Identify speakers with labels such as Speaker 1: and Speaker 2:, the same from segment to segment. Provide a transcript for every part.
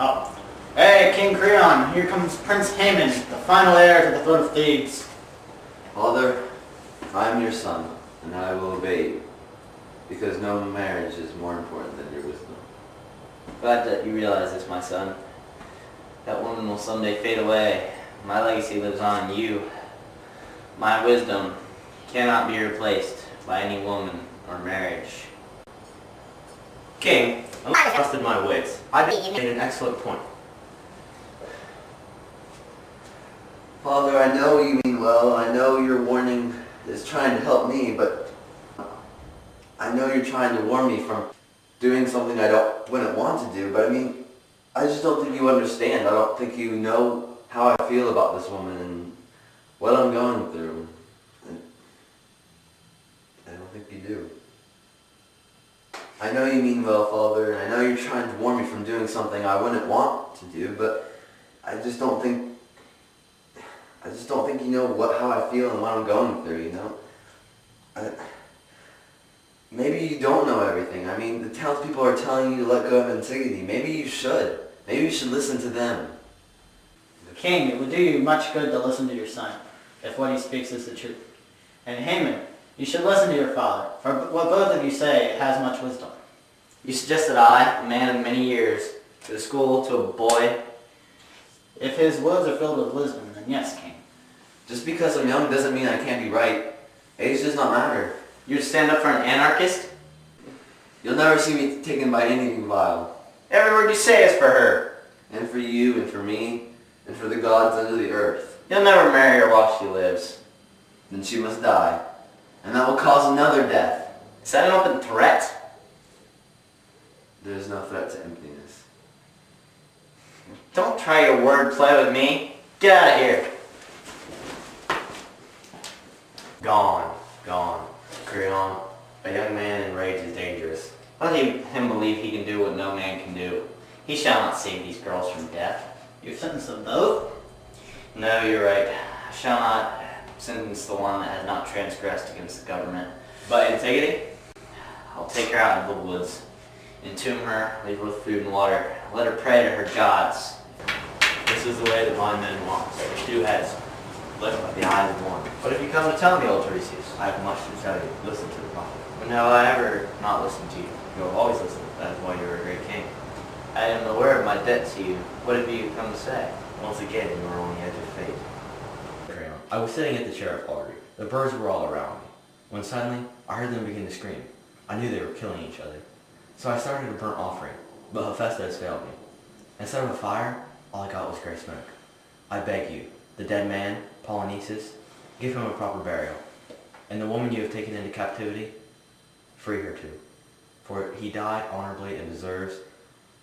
Speaker 1: Oh. Hey, King Creon, here comes Prince Haman, the final heir to the throne of Thebes.
Speaker 2: Father, I am your son, and I will obey you, because no marriage is more important than your wisdom.
Speaker 3: Glad that you realize this, my son. That woman will someday fade away. My legacy lives on in you. My wisdom cannot be replaced by any woman or marriage.
Speaker 4: King, I trusted my wits. I made an excellent point.
Speaker 2: Father, I know you mean well. I know your warning is trying to help me, but I know you're trying to warn me from doing something wouldn't want to do, but I mean, I just don't think you understand. I don't think you know how I feel about this woman and what I'm going through. And I don't think you do. I know you mean well, Father, and I know you're trying to warn me from doing something I wouldn't want to do, but I just don't think you know how I feel and what I'm going through, you know? Maybe you don't know everything. I mean, the townspeople are telling you to let go of Antigone. Maybe you should. Maybe you should listen to them.
Speaker 1: King, it would do you much good to listen to your son, if what he speaks is the truth. And Haman, you should listen to your father, for what both of you say has much wisdom.
Speaker 3: You suggest that I, a man of many years, go to school to a boy?
Speaker 1: If his words are filled with wisdom, then yes, King.
Speaker 2: Just because I'm young doesn't mean I can't be right. Age does not matter.
Speaker 3: You'd stand up for an anarchist?
Speaker 2: You'll never see me taken by anything vile.
Speaker 3: Every word you say is for her.
Speaker 2: And for you, and for me, and for the gods under the earth.
Speaker 3: You'll never marry her while she lives.
Speaker 2: Then she must die. And that will cause another death.
Speaker 3: Is that an open threat?
Speaker 2: There is no threat to emptiness.
Speaker 3: Don't try your word play with me. Get out of here.
Speaker 4: Gone. Creon, a young man in rage is dangerous.
Speaker 3: Let him believe he can do what no man can do. He shall not save these girls from death.
Speaker 1: You've sentenced them both?
Speaker 3: No, you're right. I shall not sentence the one that has not transgressed against the government. But Antigone, I'll take her out into the woods, entomb her, leave her with food and water, let her pray to her gods.
Speaker 4: This is the way that my men want. There's two heads, left by the eyes of one.
Speaker 3: What have you come to tell me, old Tiresias?
Speaker 4: I have much to tell you. Listen to the prophet.
Speaker 3: When have I ever not listened to you?
Speaker 4: You will always listen. That is why you are a great king.
Speaker 3: I am aware of my debt to you. What have you come to say?
Speaker 4: Once again, you are on the edge of fate. Creon, I was sitting at the sheriff lodge. The birds were all around me, when suddenly I heard them begin to scream. I knew they were killing each other. So I started a burnt offering, but Hephaestus failed me. Instead of a fire, all I got was gray smoke. I beg you, the dead man, Polynices, give him a proper burial. And the woman you have taken into captivity, free her too. For he died honorably and deserves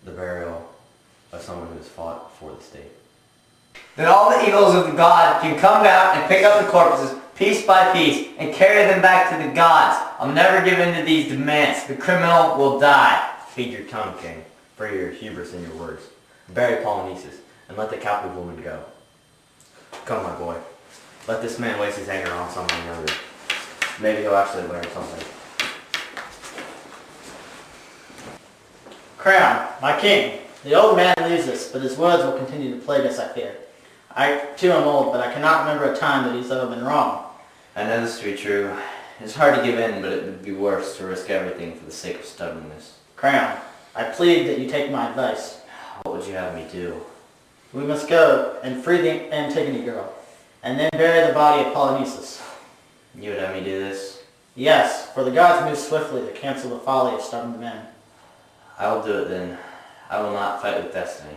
Speaker 4: the burial of someone who has fought for the state.
Speaker 3: Then all the eagles of the god can come down and pick up the corpses piece by piece and carry them back to the gods. I'll never give in to these demands. The criminal will die.
Speaker 4: Feed your tongue, king, for your hubris in your words. Bury Polynices, and let the captive woman go. Come, my boy. Let this man waste his anger on someone younger. Maybe he'll actually learn something.
Speaker 1: Creon, my king, the old man leaves us, but his words will continue to plague us, I fear. I, too, am old, but I cannot remember a time that he's ever been wrong.
Speaker 3: I know this to be true. It's hard to give in, but it would be worse to risk everything for the sake of stubbornness.
Speaker 1: Creon, I plead that you take my advice.
Speaker 3: What would you have me do?
Speaker 1: We must go and free the Antigone girl, and then bury the body of Polynices.
Speaker 3: You would have me do this?
Speaker 1: Yes, for the gods move swiftly to cancel the folly of stubborn men.
Speaker 3: I will do it then. I will not fight with destiny.